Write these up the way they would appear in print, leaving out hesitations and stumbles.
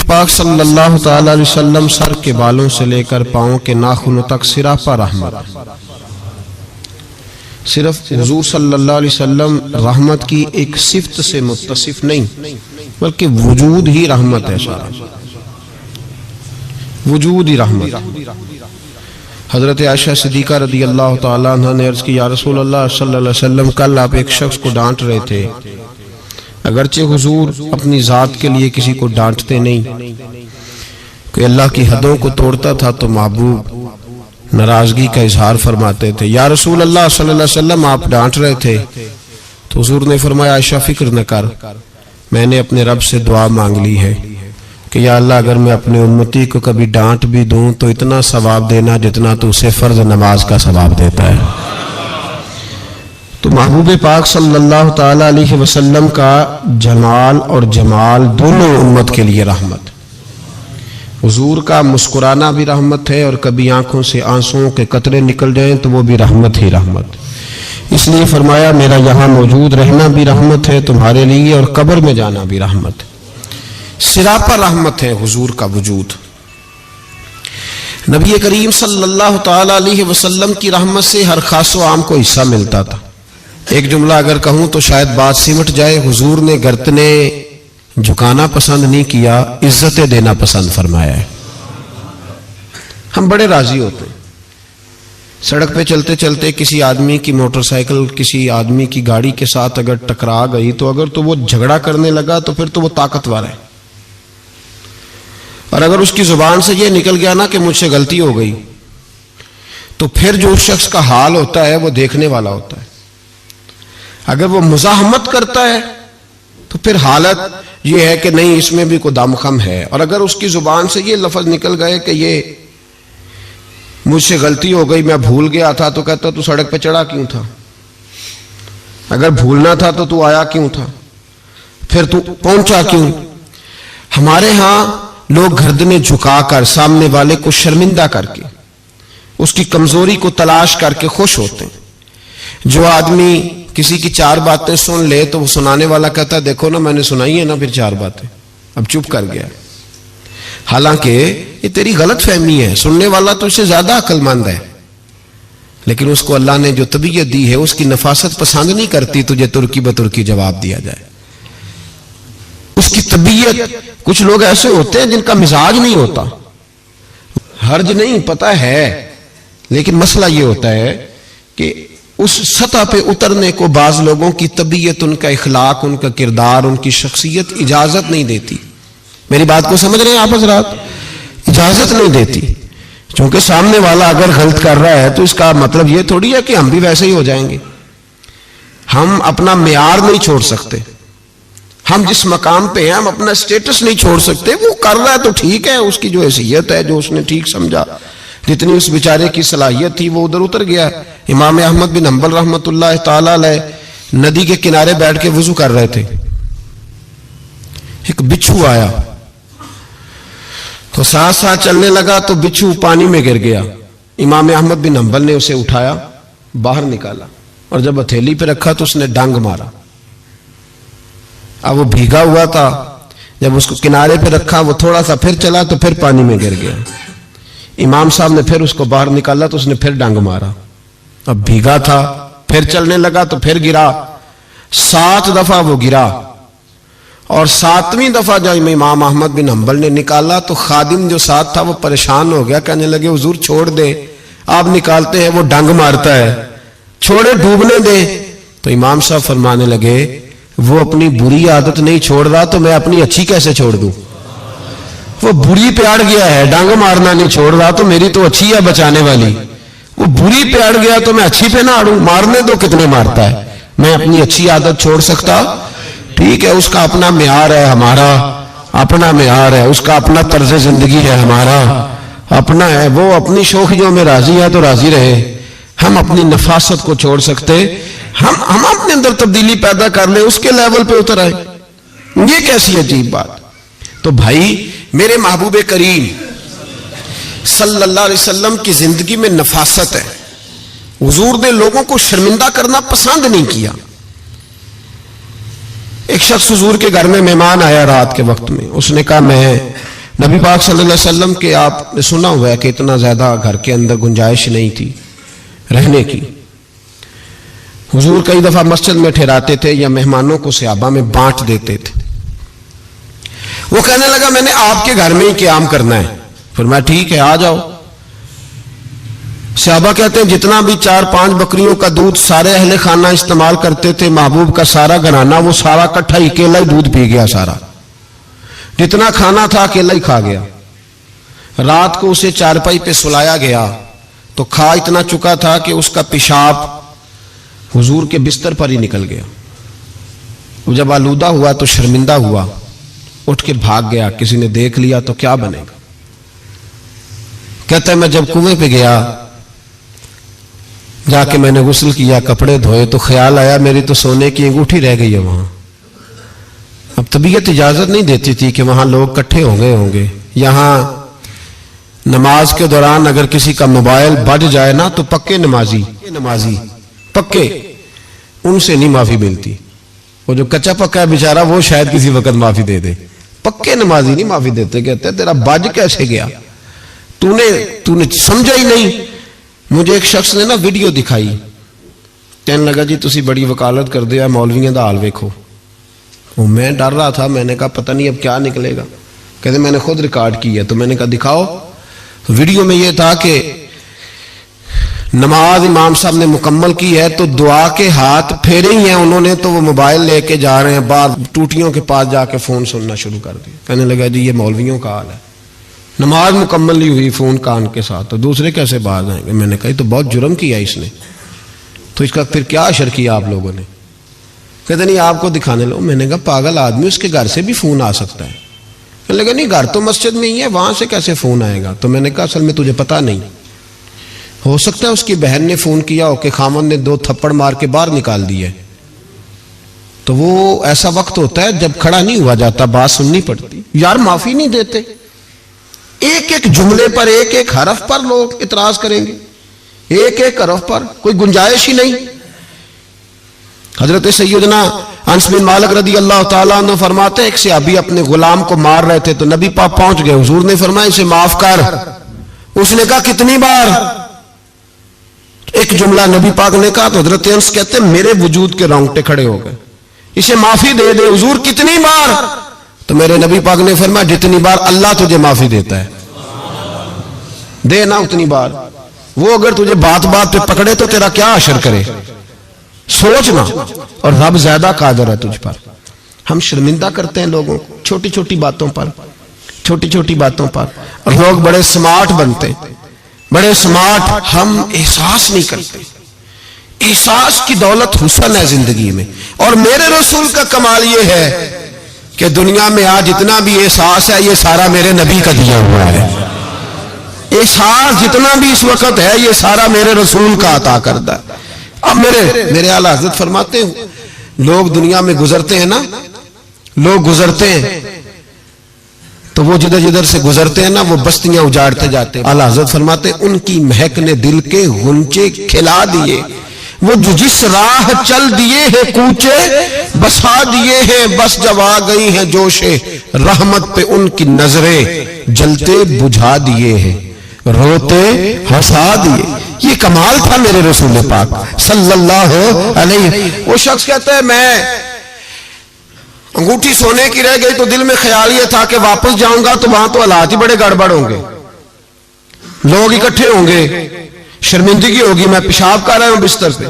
پاک صلی اللہ تعالی علیہ وسلم سر کے بالوں سے لے کر پاؤں کے ناخنوں تک سراپا رحمت. صرف حضور صلی اللہ علیہ وسلم رحمت کی ایک صفت سے متصف نہیں بلکہ وجود ہی رحمت ہے. سارا وجود ہی رحمت. حضرت عائشہ صدیقہ رضی اللہ تعالیٰ عنہ نے عرض کی یا رسول اللہ صلی اللہ علیہ وسلم کل آپ ایک شخص کو ڈانٹ رہے تھے. اگرچہ حضور اپنی ذات کے لیے کسی کو ڈانٹتے نہیں، کہ اللہ کی حدوں کو توڑتا تھا تو محبوب ناراضگی کا اظہار فرماتے تھے. یا رسول اللہ صلی اللہ علیہ وسلم آپ ڈانٹ رہے تھے تو حضور نے فرمایا عائشہ فکر نہ کر، میں نے اپنے رب سے دعا مانگ لی ہے کہ یا اللہ اگر میں اپنے امتی کو کبھی ڈانٹ بھی دوں تو اتنا ثواب دینا جتنا تو اسے فرض نماز کا ثواب دیتا ہے. تو محبوب پاک صلی اللہ تعالی علیہ وسلم کا جمال اور جمال دونوں امت کے لیے رحمت. حضور کا مسکرانا بھی رحمت ہے، اور کبھی آنکھوں سے آنسوؤں کے قطرے نکل جائیں تو وہ بھی رحمت ہی رحمت. اس لیے فرمایا میرا یہاں موجود رہنا بھی رحمت ہے تمہارے لیے، اور قبر میں جانا بھی رحمت. سراپا رحمت ہے حضور کا وجود. نبی کریم صلی اللہ تعالی علیہ وسلم کی رحمت سے ہر خاص و عام کو حصہ ملتا تھا. ایک جملہ اگر کہوں تو شاید بات سمٹ جائے، حضور نے گردنے جھکانا پسند نہیں کیا، عزتیں دینا پسند فرمایا ہے. ہم بڑے راضی ہوتے ہیں سڑک پہ چلتے چلتے کسی آدمی کی موٹر سائیکل کسی آدمی کی گاڑی کے ساتھ اگر ٹکرا گئی تو اگر تو وہ جھگڑا کرنے لگا تو پھر تو وہ طاقتور ہے، اور اگر اس کی زبان سے یہ نکل گیا نا کہ مجھ سے غلطی ہو گئی تو پھر جو اس شخص کا حال ہوتا ہے وہ دیکھنے والا ہوتا ہے. اگر وہ مزاحمت کرتا ہے تو پھر حالت یہ ہے کہ نہیں اس میں بھی کوئی دم خم ہے، اور اگر اس کی زبان سے یہ لفظ نکل گئے کہ یہ مجھ سے غلطی ہو گئی میں بھول گیا تھا، تو کہتا تو سڑک پہ چڑھا کیوں تھا؟ اگر بھولنا تھا تو آیا کیوں تھا؟ پھر تو پہنچا کیوں؟ ہمارے ہاں لوگ گردنیں جھکا کر سامنے والے کو شرمندہ کر کے اس کی کمزوری کو تلاش کر کے خوش ہوتے ہیں. جو آدمی کسی کی چار باتیں سن لے تو وہ سنانے والا کہتا ہے دیکھو نا میں نے سنائی ہے نا پھر چار باتیں، اب چپ کر گیا. حالانکہ یہ تیری غلط فہمی ہے، سننے والا تو اس سے زیادہ عقل مند ہے، لیکن اس کو اللہ نے جو طبیعت دی ہے اس کی نفاست پسند نہیں کرتی تجھے ترکی بترکی جواب دیا جائے. اس کی طبیعت، کچھ لوگ ایسے ہوتے ہیں جن کا مزاج نہیں ہوتا، حرج نہیں پتہ ہے، لیکن مسئلہ یہ ہوتا ہے کہ اس سطح پہ اترنے کو بعض لوگوں کی طبیعت، ان کا اخلاق، ان کا کردار، ان کی شخصیت اجازت نہیں دیتی. میری بات کو سمجھ رہے ہیں آپ حضرات؟ اجازت نہیں دیتی. چونکہ سامنے والا اگر غلط کر رہا ہے تو اس کا مطلب یہ تھوڑی ہے کہ ہم بھی ویسے ہی ہو جائیں گے. ہم اپنا معیار نہیں چھوڑ سکتے. ہم جس مقام پہ ہیں ہم اپنا سٹیٹس نہیں چھوڑ سکتے. وہ کر رہا ہے تو ٹھیک ہے، اس کی جو حیثیت ہے، جو اس نے ٹھیک سمجھا، جتنی اس بیچارے کی صلاحیت تھی وہ ادھر اتر گیا. امام احمد بن حنبل رحمۃ اللہ تعالی علیہ ندی کے کنارے بیٹھ کے وضو کر رہے تھے. ایک بچھو آیا تو ساتھ ساتھ چلنے لگا تو بچھو پانی میں گر گیا. امام احمد بن حنبل نے اسے اٹھایا، باہر نکالا، اور جب ہتھیلی پہ رکھا تو اس نے ڈنگ مارا. اب وہ بھیگا ہوا تھا، جب اس کو کنارے پہ رکھا وہ تھوڑا سا پھر چلا تو پھر پانی میں گر گیا. امام صاحب نے پھر اس کو باہر نکالا تو اس نے پھر ڈنگ مارا. اب بھیگا تھا، پھر چلنے لگا تو پھر گرا. 7 دفعہ وہ گرا، اور 7ویں دفعہ جب امام احمد بن حنبل نے نکالا تو خادم جو ساتھ تھا وہ پریشان ہو گیا، کہنے لگے حضور چھوڑ دیں، آپ نکالتے ہیں وہ ڈنگ مارتا ہے، چھوڑے ڈوبنے دیں. تو امام صاحب فرمانے لگے وہ اپنی بری عادت نہیں چھوڑ رہا تو میں اپنی اچھی کیسے چھوڑ دوں؟ وہ بری پہ اڑ گیا ہے، ڈانگ مارنا نہیں چھوڑ رہا تو میری تو اچھی ہے بچانے والی. وہ بری پہ اڑ گیا تو میں اچھی پہ نہ اڑوں، مارنے دو کتنے مارتا ہے. میں اپنی اچھی عادت چھوڑ سکتا؟ ٹھیک ہے، اس کا اپنا معیار ہے، ہمارا اپنا معیار ہے، اس کا اپنا طرز زندگی ہے، ہمارا اپنا ہے. وہ اپنی شوخیوں میں راضی ہے تو راضی رہے. ہم اپنی نفاست کو چھوڑ سکتے؟ ہم اپنے اندر تبدیلی پیدا کر لیں، اس کے لیول پہ اتر آئے. یہ کیسی عجیب بات. تو بھائی میرے محبوب کریم صلی اللہ علیہ وسلم کی زندگی میں نفاست ہے. حضور نے لوگوں کو شرمندہ کرنا پسند نہیں کیا. ایک شخص حضور کے گھر میں مہمان آیا رات کے وقت میں، اس نے کہا میں نبی پاک صلی اللہ علیہ وسلم کے آپ نے سنا ہوا ہے کہ اتنا زیادہ گھر کے اندر گنجائش نہیں تھی رہنے کی. حضور کئی دفعہ مسجد میں ٹھہراتے تھے یا مہمانوں کو صحابہ میں بانٹ دیتے تھے. وہ کہنے لگا میں نے آپ کے گھر میں ہی قیام کرنا ہے. فرمایا ٹھیک ہے آ جاؤ. صحابہ کہتے ہیں جتنا بھی 4-5 بکریوں کا دودھ سارے اہل خانہ استعمال کرتے تھے، محبوب کا سارا گھرانہ وہ سارا کٹھا ہی اکیلا ہی دودھ پی گیا. سارا جتنا کھانا تھا اکیلا ہی کھا گیا. رات کو اسے چارپائی پہ سلایا گیا تو کھا اتنا چکا تھا کہ اس کا پیشاب حضور کے بستر پر ہی نکل گیا. وہ جب آلودہ ہوا تو شرمندہ ہوا، اٹھ کے بھاگ گیا. کسی نے دیکھ لیا تو کیا بنے گا. کہتا ہے میں جب کنویں پہ گیا، جا کے میں نے غسل کیا، کپڑے دھوئے تو خیال آیا میری تو سونے کی انگوٹھی رہ گئی ہے وہاں. اب طبیعت اجازت نہیں دیتی تھی کہ وہاں لوگ کٹھے ہو گئے ہوں گے. یہاں نماز کے دوران اگر کسی کا موبائل بج جائے نا تو پکے نمازی پکے ان سے نہیں معافی ملتی. وہ جو کچا پکا ہے بیچارہ وہ شاید کسی وقت معافی دے دے. پکے نمازی نہیں معافی دیتے. کہتے تیرا بج کیسے گیا، تو نے سمجھا ہی نہیں. مجھے ایک شخص نے نا ویڈیو دکھائی، کہنے لگا جی تسی بڑی وکالت کر دیا مولویاں دا حال ویکھو. میں ڈر رہا تھا، میں نے کہا پتہ نہیں اب کیا نکلے گا. کہتے میں نے خود ریکارڈ کی ہے. تو میں نے کہا دکھاؤ. ویڈیو میں یہ تھا کہ نماز امام صاحب نے مکمل کی ہے تو دعا کے ہاتھ پھیرے ہی ہیں انہوں نے، تو وہ موبائل لے کے جا رہے ہیں باہر ٹوٹیوں کے پاس جا کے فون سننا شروع کر دیا. کہنے لگا جی یہ مولویوں کا حال ہے، نماز مکمل نہیں ہوئی فون کان کے ساتھ، تو دوسرے کیسے باز آئیں گے. میں نے کہا یہ تو بہت جرم کیا اس نے، تو اس کا پھر کیا اشر کیا آپ لوگوں نے. کہتے نہیں آپ کو دکھانے لو. میں نے کہا پاگل آدمی، اس کے گھر سے بھی فون آ سکتا ہے. کہنے لگا نہیں گھر تو مسجد میں ہی ہے، وہاں سے کیسے فون آئے گا. تو میں نے کہا اصل میں تجھے پتا نہیں، ہو سکتا ہے اس کی بہن نے فون کیا ہو کہ خامن نے 2 تھپڑ مار کے باہر نکال دی ہے. تو وہ ایسا وقت ہوتا ہے جب کھڑا نہیں ہوا جاتا، بات سننی پڑتی. یار معافی نہیں دیتے، ایک ایک جملے پر ایک ایک حرف پر لوگ اعتراض کریں گے، ایک ایک حرف پر کوئی گنجائش ہی نہیں. حضرت سیدنا انس بن مالک رضی اللہ تعالیٰ عنہ فرماتے ہیں ایک صحابی اپنے غلام کو مار رہے تھے تو نبی پاک پہنچ گئے. حضور نے فرمایا اسے معاف کر. اس نے کہا کتنی بار؟ ایک جملہ نبی پاک نے کہا تو حضرت انس کہتے ہیں میرے وجود کے رونگٹے کھڑے ہو گئے. اسے معافی دے دے. حضور کتنی بار؟ تو میرے نبی پاک نے فرمایا جتنی بار اللہ تجھے معافی دیتا ہے دے نا اتنی بار. وہ اگر تجھے بات بات پہ پکڑے تو تیرا کیا اثر کرے، سوچنا. اور رب زیادہ قادر ہے تجھ پر. ہم شرمندہ کرتے ہیں لوگوں کو چھوٹی چھوٹی باتوں پر، اور لوگ بڑے سمارٹ بنتے، بڑے سمارٹ. ہم احساس نہیں کرتے. احساس کی دولت حسن ہے زندگی میں. اور میرے رسول کا کمال یہ ہے کہ دنیا میں آج جتنا بھی احساس ہے یہ سارا میرے نبی کا دیا ہوا ہے. احساس جتنا بھی اس وقت ہے یہ سارا میرے رسول کا عطا کردہ ہے. اب میرے اعلیٰ حضرت فرماتے ہیں لوگ دنیا میں گزرتے ہیں نا، لوگ گزرتے ہیں تو وہ جدھر جدھر سے گزرتے ہیں نا وہ بستیاں اجاڑتے جاتے ہیں. اعلیٰ حضرت فرماتے ہیں ان کی مہک نے دل کے غنچے کھلا دیے، وہ جو جس راہ چل دیے ہیں کوچے بسا دیے ہیں، بس جب آ گئی ہیں جوش رحمت پہ ان کی نظریں جلتے بجھا دیے ہیں، روتے ہنسا دیے. یہ کمال تھا میرے رسول پاک صلی اللہ علیہ. وہ شخص کہتا ہے میں انگوٹھی سونے کی رہ گئی تو دل میں خیال یہ تھا کہ واپس جاؤں گا تو وہاں تو حالات ہی بڑے گڑبڑ ہوں گے، لوگ اکٹھے ہوں گے، شرمندگی ہوگی، میں پیشاب کر رہا ہوں بستر پہ،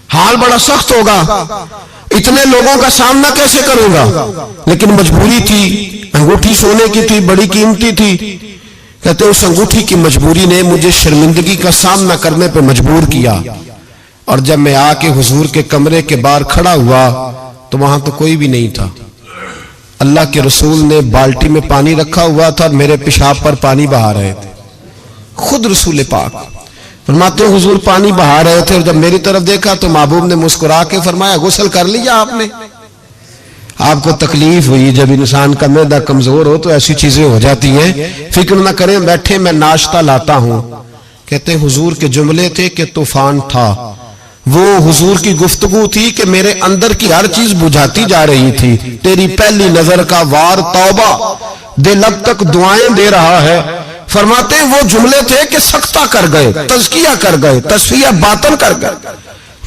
حال بڑا سخت ہوگا، اتنے لوگوں کا سامنا کیسے کروں گا. لیکن مجبوری تھی، انگوٹھی سونے کی تھی، بڑی قیمتی تھی. کہتے ہیں اس انگوٹھی کی مجبوری نے مجھے شرمندگی کا سامنا کرنے پہ مجبور کیا. اور جب میں آ کے حضور کے کمرے کے باہر کھڑا ہوا تو وہاں تو کوئی بھی نہیں تھا. اللہ کے رسول نے بالٹی میں پانی رکھا ہوا تھا، میرے پیشاب پر پانی بہا رہے تھے. خود رسول پاک فرماتے ہیں حضور پانی بہا رہے تھے اور جب میری طرف دیکھا تو محبوب نے مسکرا کے فرمایا غسل کر لیا آپ نے؟ آپ کو تکلیف ہوئی، جب انسان کا معدہ کمزور ہو تو ایسی چیزیں ہو جاتی ہیں. فکر نہ کریں، بیٹھے میں ناشتہ لاتا ہوں. کہتے ہیں حضور کے جملے تھے کہ طوفان تھا، وہ حضور کی گفتگو تھی کہ میرے اندر کی ہر چیز بجھاتی جا رہی تھی. تیری پہلی نظر کا وار توبہ دل اب تک دعائیں دے رہا ہے. فرماتے ہیں وہ جملے تھے کہ سختہ کر گئے, تزکیہ کر گئے, تصفیہ باطن کر گئے.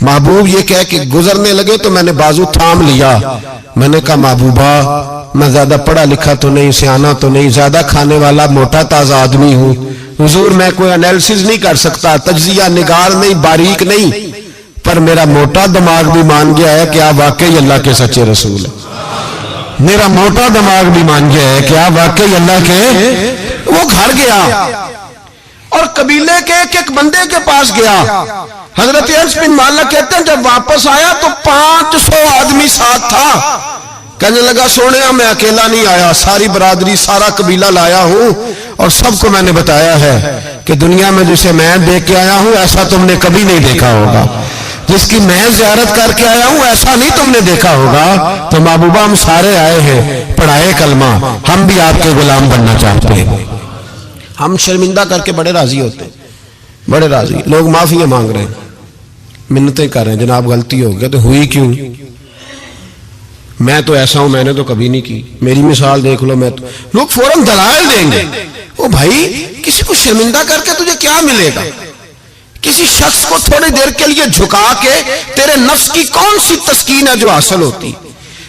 محبوب یہ کہہ کہ گزرنے لگے تو میں نے بازو تھام لیا. میں نے کہا محبوبہ میں زیادہ پڑھا لکھا تو نہیں, سیانا تو نہیں, زیادہ کھانے والا موٹا تازہ آدمی ہوں. حضور میں کوئی انالیسز نہیں کر سکتا, تجزیہ نگار نہیں, باریک نہیں, پر میرا موٹا دماغ بھی مان گیا ہے کہ آپ واقعی اللہ کے سچے رسول ہیں. میرا موٹا دماغ بھی مان گیا ہے کہ آپ واقعی اللہ کے. وہ گھر گیا اور قبیلے کے ایک بندے کے پاس گیا. حضرت انس بن مالک کہتے ہیں جب واپس آیا تو 500 آدمی ساتھ تھا. کہنے لگا سونیا میں اکیلا نہیں آیا, ساری برادری سارا قبیلہ لایا ہوں اور سب کو میں نے بتایا ہے کہ دنیا میں جسے میں دیکھ کے آیا ہوں ایسا تم نے کبھی نہیں دیکھا ہوگا, جس کی میں زیارت کر کے آیا ہوں ایسا نہیں تم نے دیکھا ہوگا. تو محبوبہ ہم سارے آئے ہیں پڑھائے کلمہ, ہم بھی آپ کے غلام بننا چاہتے ہیں. ہم شرمندہ کر کے بڑے راضی ہوتے ہیں, بڑے راضی. لوگ معافی مانگ رہے ہیں, منتیں کر رہے ہیں, جناب غلطی ہو گیا. تو ہوئی کیوں؟ میں تو ایسا ہوں, میں نے تو کبھی نہیں کی, میری مثال دیکھ لو. میں تو لوگ فوراً دلائل دیں گے. او بھائی کسی کو شرمندہ کر کے تجھے کیا ملے گا؟ کسی شخص کو تھوڑی دیر کے لیے جھکا کے تیرے نفس کی کون سی تسکین ہے جو حاصل ہوتی,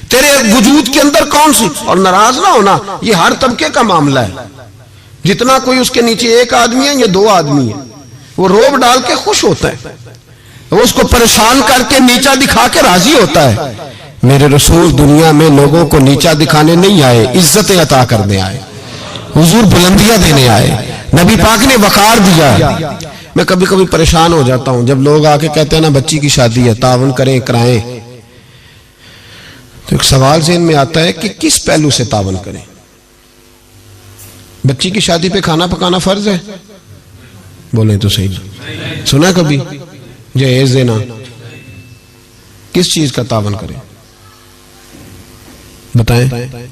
تیرے وجود کے اندر کون سی. اور ناراض نہ ہونا, یہ ہر طبقے کا معاملہ ہے. جتنا کوئی اس کے نیچے ایک آدمی ہے یا 2 آدمی ہے, وہ روب ڈال کے خوش ہوتا ہے, وہ اس کو پریشان کر کے نیچا دکھا کے راضی ہوتا ہے. میرے رسول دنیا میں لوگوں کو نیچا دکھانے نہیں آئے, عزت عطا کرنے آئے. حضور بلندیاں دینے آئے, نبی پاک نے وقار دیا. میں کبھی کبھی پریشان ہو جاتا ہوں جب لوگ آ کے کہتے ہیں نا بچی کی شادی ہے, تعاون کریں کرائیں. تو ایک سوال ذہن میں آتا ہے کہ کس پہلو سے تعاون کریں؟ بچی کی شادی پہ کھانا پکانا فرض ہے؟ بولیں تو صحیح. سنا کبھی جہیز دینا؟ کس چیز کا تعاون کریں بتائیں؟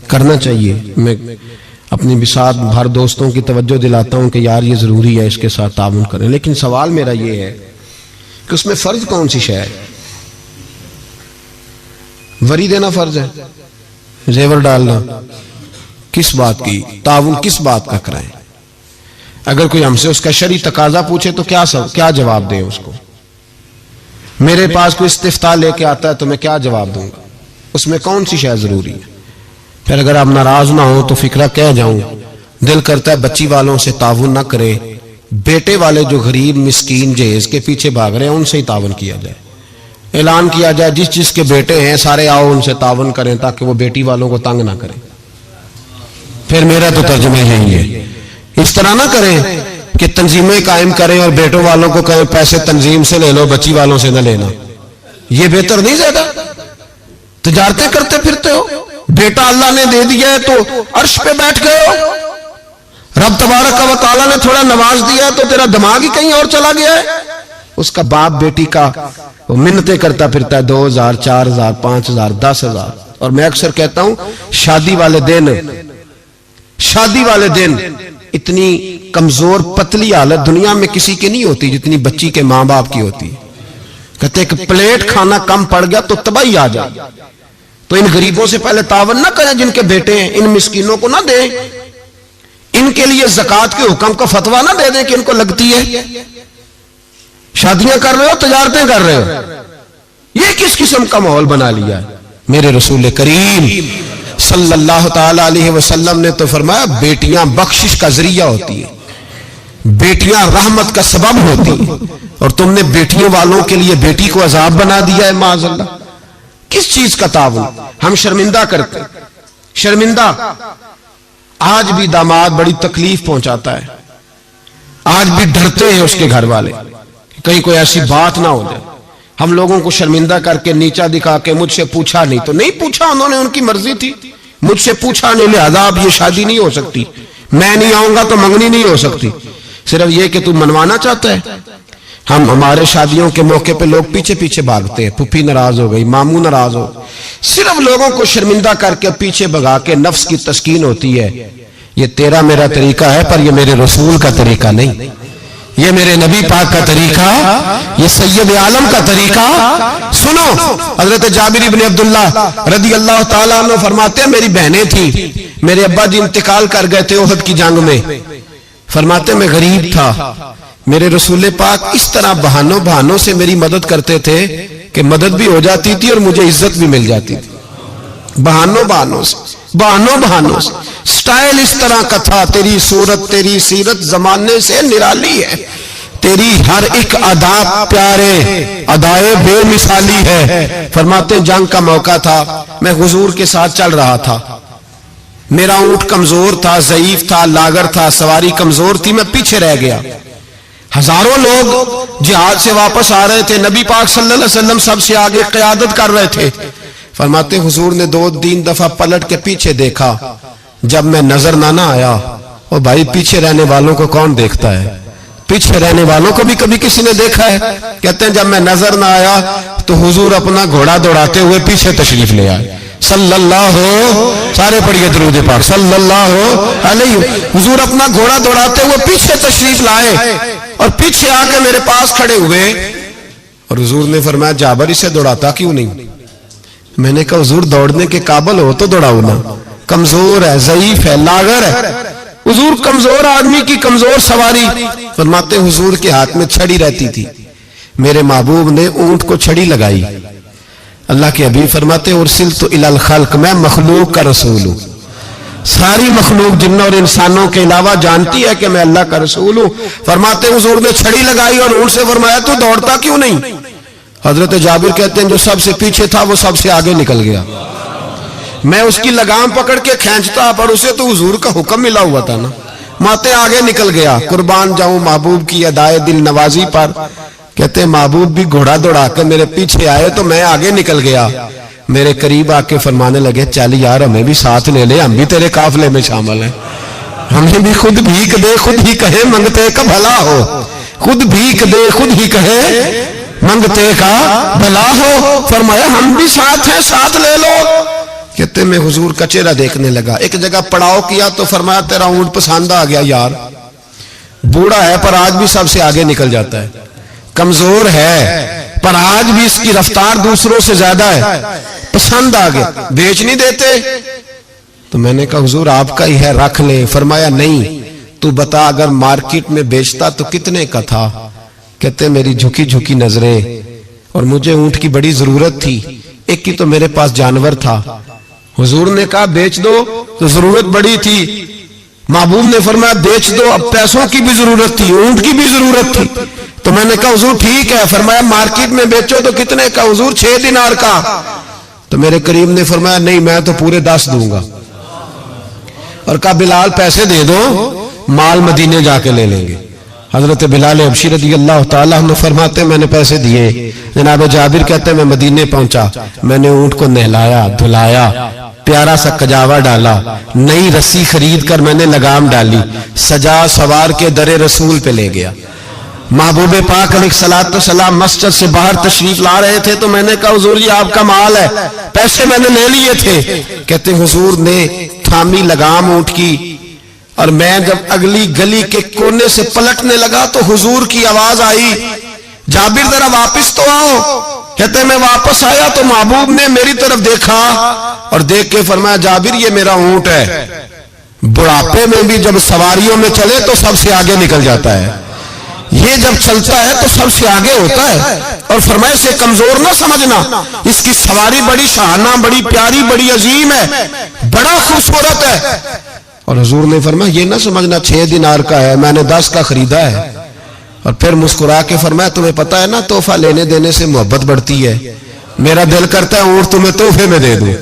کرنا چاہیے. میں اپنی بساط بھر دوستوں کی توجہ دلاتا ہوں کہ یار یہ ضروری ہے, اس کے ساتھ تعاون کریں. لیکن سوال میرا یہ ہے کہ اس میں فرض کون سی شے ہے؟ وری دینا فرض ہے, زیور ڈالنا کس بات کی, تعاون کس بات کا کرائیں؟ اگر کوئی ہم سے اس کا شرعی تقاضا پوچھے تو کیا جواب دیں اس کو؟ میرے پاس کوئی استفتاء لے کے آتا ہے تو میں کیا جواب دوں گا؟ اس میں کون سی شے ضروری ہے؟ پھر اگر آپ ناراض نہ ہو تو فکرہ کہہ جاؤں, دل کرتا ہے بچی والوں سے تعاون نہ کرے, بیٹے والے جو غریب مسکین جہیز کے پیچھے بھاگ رہے ہیں ان سے ہی تعاون کیا جائے. اعلان کیا جائے جس جس کے بیٹے ہیں سارے آؤ ان سے تعاون کریں تاکہ وہ بیٹی والوں کو تنگ نہ کریں. پھر میرا تو ترجمہ یہی ہے. اس طرح نہ کریں کہ تنظیمیں قائم کریں اور بیٹوں والوں کو کہیں پیسے تنظیم سے لے لو, بچی والوں سے نہ لینا. یہ بہتر نہیں زیادہ؟ تجارتیں کرتے پھرتے ہو, بیٹا اللہ نے دے دیا ہے تو عرش پہ بیٹھ گئے ہو, رب تبارک و تعالیٰ نے تھوڑا نواز دیا ہے تو تیرا دماغ ہی کہیں اور چلا گیا ہے. اس کا باپ بیٹی کا وہ منتیں کرتا پھرتا ہے 2000 4000 5000 10000. اور میں اکثر کہتا ہوں شادی والے دن اتنی کمزور پتلی حالت دنیا میں کسی کی نہیں ہوتی جتنی بچی کے ماں باپ کی ہوتی. کہتے کہ پلیٹ کھانا کم پڑ گیا تو تباہی آ جائے. تو ان غریبوں سے پہلے تعاون نہ کریں جن کے بیٹے ہیں, ان مسکینوں کو نہ دیں, ان کے لیے زکوٰۃ کے حکم کا فتویٰ نہ دے دیں کہ ان کو لگتی ہے. شادیاں کر رہے ہو, تجارتیں کر رہے ہو, یہ کس قسم کا ماحول بنا لیا ہے؟ میرے رسول کریم صلی اللہ تعالی علیہ وسلم نے تو فرمایا بیٹیاں بخشش کا ذریعہ ہوتی ہیں, بیٹیاں رحمت کا سبب ہوتی ہیں, اور تم نے بیٹیوں والوں کے لیے بیٹی کو عذاب بنا دیا ہے معاذ اللہ. کس چیز کا تعاون؟ ہم شرمندہ کرتے, شرمندہ. آج بھی داماد بڑی تکلیف پہنچاتا ہے, آج بھی ڈرتے ہیں اس کے گھر والے کہیں کوئی ایسی بات نہ ہو جائے. ہم لوگوں کو شرمندہ کر کے نیچا دکھا کے مجھ سے پوچھا نہیں تو نہیں پوچھا, انہوں نے ان کی مرضی تھی, مجھ سے پوچھا نہیں لہذا اب یہ شادی نہیں ہو سکتی, میں نہیں آؤں گا تو منگنی نہیں ہو سکتی. صرف یہ کہ تو منوانا چاہتا ہے. ہمارے شادیوں کے موقع پہ لوگ پیچھے پیچھے بھاگتے ہیں, پھپھی ناراض ہو گئی, ماموں ناراض ہو, صرف لوگوں کو شرمندہ کر کے پیچھے بھگا کے نفس کی تسکین ہوتی ہے. یہ تیرا میرا طریقہ ہے پر یہ میرے رسول کا طریقہ نہیں. یہ میرے نبی پاک کا طریقہ، یہ سید عالم کا طریقہ سنو۔ حضرت جابر بن عبداللہ رضی اللہ تعالیٰ عنہ فرماتے ہیں میری بہنیں تھیں، میرے ابا جی انتقال کر گئے تھے احد کی جنگ میں، فرماتے میں غریب تھا، میرے رسول پاک اس طرح بہانوں سے میری مدد کرتے تھے کہ مدد بھی ہو جاتی تھی اور مجھے عزت بھی مل جاتی تھی، بہانوں سے سٹائل اس طرح کا تھا، تیری صورت تیری سیرت زمانے سے نرالی ہے، تیری ہر ایک ادا پیارے ادائے بے مثالی ہے۔ فرماتے جنگ کا موقع تھا، میں حضور کے ساتھ چل رہا تھا، میرا اونٹ کمزور تھا، ضعیف تھا، لاغر تھا، سواری کمزور تھی، میں پیچھے رہ گیا۔ ہزاروں لوگ جہاد سے واپس آ رہے تھے، نبی پاک صلی اللہ علیہ وسلم سب سے آگے قیادت کر رہے تھے۔ فرماتے حضور نے 2-3 دفعہ پلٹ کے پیچھے دیکھا، جب میں نظر نہ آیا، اور بھائی پیچھے رہنے والوں کو کون دیکھتا ہے؟ پیچھے رہنے والوں کو بھی کبھی کسی نے دیکھا ہے؟ کہتے ہیں جب میں نظر نہ آیا تو حضور اپنا گھوڑا دوڑاتے ہوئے پیچھے تشریف لے آئے، صلی اللہ سارے پڑھیے درود پاک صلی اللہ علیہ۔ حضور اپنا گھوڑا دوڑاتے ہوئے پیچھے تشریف لائے اور پیچھے آ کے میرے پاس کھڑے ہوئے، اور حضور نے فرمایا جابر اسے دوڑاتا کیوں نہیں؟ میں نے کہا حضور دوڑنے کے قابل ہو تو دوڑاؤ نا، کمزور ہے، ضعیف ہے، لاغر ہے۔ حضور کمزور آدمی کی کمزور سواری، فرماتے حضور کے ہاتھ میں چھڑی رہتی تھی، میرے محبوب نے اونٹ کو چھڑی لگائی۔ اللہ کے حبیب فرماتے ارسلت الی الخلق، میں مخلوق کا رسول ہوں، ساری مخلوق جنوں اور انسانوں کے علاوہ جانتی ہے کہ میں اللہ کا رسول ہوں۔ فرماتے حضور نے چھڑی لگائی اور اونٹ سے فرمایا تو دوڑتا کیوں نہیں؟ حضرت جابر کہتے ہیں جو سب سے پیچھے تھا وہ سب سے آگے نکل گیا، میں اس کی لگام پکڑ کے کھینچتا پر اسے تو حضور کا حکم ملا ہوا تھا نا، ماتے آگے نکل گیا۔ قربان جاؤں محبوب کی ادائے دل نوازی پر، کہتے ہیں محبوب بھی گھوڑا دوڑا کے میرے پیچھے آئے تو میں آگے نکل گیا، میرے قریب آ کے فرمانے لگے چل یار ہمیں بھی ساتھ لے لے، ہم بھی تیرے قافلے میں شامل ہیں، ہمیں بھی خود بھیک دے خود ہی کہے منگتے کا بھلا ہو، خود بھیک دے خود ہی کہے منگتے کا بھلا ہو۔ فرمایا ہم بھی ساتھ ہیں، ساتھ لے لو۔ کہتے میں حضور کا چہرہ دیکھنے لگا، ایک جگہ پڑاؤ کیا تو فرمایا تیرا اونٹ پسند آ گیا یار، بوڑھا ہے پر آج بھی سب سے آگے نکل جاتا ہے، کمزور ہے پر آج بھی اس کی رفتار دوسروں سے زیادہ ہے، پسند آ گیا، بیچ نہیں دیتے؟ تو میں نے کہا حضور آپ کا ہی ہے رکھ لیں۔ فرمایا نہیں، تو بتا اگر مارکیٹ میں بیچتا تو کتنے کا تھا؟ کہتے میری جھکی جھکی نظریں، اور مجھے اونٹ کی بڑی ضرورت تھی، ایک کی تو میرے پاس جانور تھا، حضور نے کہا بیچ دو، تو ضرورت بڑی تھی، محبوب نے فرمایا بیچ دو، اب پیسوں کی بھی ضرورت تھی، اونٹ کی بھی ضرورت تھی، تو میں نے کہا حضور ٹھیک ہے۔ فرمایا مارکیٹ میں بیچو تو کتنے کا؟ حضور 6 دینار کا۔ تو میرے کریم نے فرمایا نہیں میں تو پورے 10 دوں گا، اور کہا بلال پیسے دے دو، مال مدینے جا کے لے لیں گے۔ حضرت بلال حبشی رضی اللہ تعالیٰ عنہ فرماتے میں نے پیسے دیے، جناب جابر کہتے ہیں میں مدینے پہنچا، میں نے اونٹ کو نہلایا دھلایا، پیارا سا کجاوا ڈالا، نئی رسی خرید کر میں نے لگام ڈالی، سجا سوار کے در رسول پہ لے گیا۔ محبوب پاک علیہ الصلوۃ والسلام مسجد سے باہر تشریف لا رہے تھے تو میں نے کہا حضور یہ آپ کا مال ہے، پیسے میں نے لے لیے تھے۔ کہتے حضور نے تھامی لگام اونٹ کی، اور میں جب اگلی گلی کے کونے سے پلٹنے لگا تو حضور کی آواز آئی جابر ذرا واپس تو آؤ۔ کہتے میں واپس آیا تو محبوب نے میری طرف دیکھا اور دیکھ کے فرمایا جابر یہ میرا اونٹ ہے، بڑھاپے میں بھی جب سواریوں میں چلے تو سب سے آگے نکل جاتا ہے، یہ جب چلتا ہے تو سب سے آگے ہوتا ہے، اور فرمایا سے کمزور نہ سمجھنا، اس کی سواری بڑی شاہانہ بڑی پیاری بڑی عظیم ہے، بڑا خوبصورت ہے۔ اور حضور نے فرمایا یہ نہ سمجھنا 6 دینار کا ہے، میں نے 10 کا خریدا ہے۔ اور پھر مسکرا کے فرمایا تمہیں پتہ ہے نا تحفہ لینے دینے سے محبت بڑھتی ہے، میرا دل کرتا ہے اونٹ تمہیں تحفے میں دے دوں۔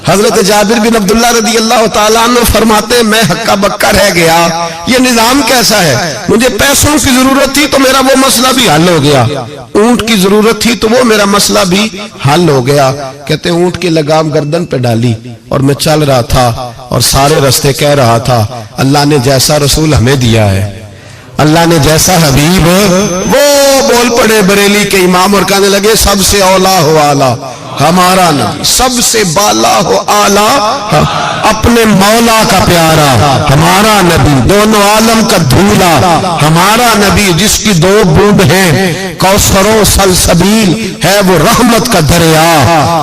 حضرت جابر بن عبداللہ رضی اللہ تعالیٰ عنہ فرماتے ہیں میں ہکا بکا رہ گیا، یہ نظام کیسا ہے؟ مجھے پیسوں کی ضرورت تھی تو میرا وہ مسئلہ بھی حل ہو گیا، اونٹ کی ضرورت تھی تو وہ میرا مسئلہ بھی حل ہو گیا۔ کہتے ہیں اونٹ کی لگام گردن پہ ڈالی اور میں چل رہا تھا اور سارے رستے کہہ رہا تھا اللہ نے جیسا رسول ہمیں دیا ہے، اللہ نے جیسا حبیب، وہ بول پڑے بریلی کے امام اور کہنے لگے سب سے اولا ہو اعلیٰ ہمارا نبی سب سے بالا ہو اعلیٰ اپنے مولا کا پیارا ہمارا نبی دونوں عالم کا دھولا ہمارا نبی جس کی دو بوند ہیں کوثر و سلسبیل ہے وہ رحمت کا دریا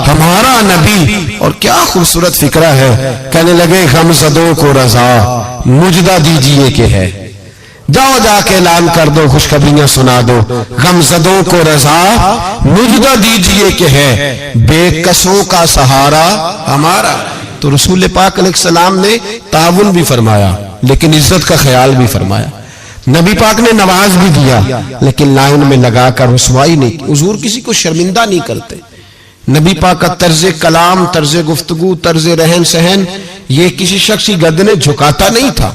ہمارا نبی. اور کیا خوبصورت فکرہ ہے. کہنے لگے غمزدوں کو رضا مجدہ دیجئے کہ ہے. جاؤ جا کے اعلان کر دو خوشخبریاں سنا دو غمزدوں کو رضا مجدہ دیجئے کہ ہے بے کسوں کا سہارا ہمارا. تو رسول پاک علیہ السلام نے تعاون بھی فرمایا لیکن عزت کا خیال بھی فرمایا. نبی پاک نے نواز بھی دیا لیکن لائن میں لگا کر رسوائی نہیں. حضور کسی کو شرمندہ نہیں کرتے. نبی پاک کا طرز کلام طرز گفتگو طرز رہن سہن یہ کسی شخص کی گردنیں جھکاتا نہیں تھا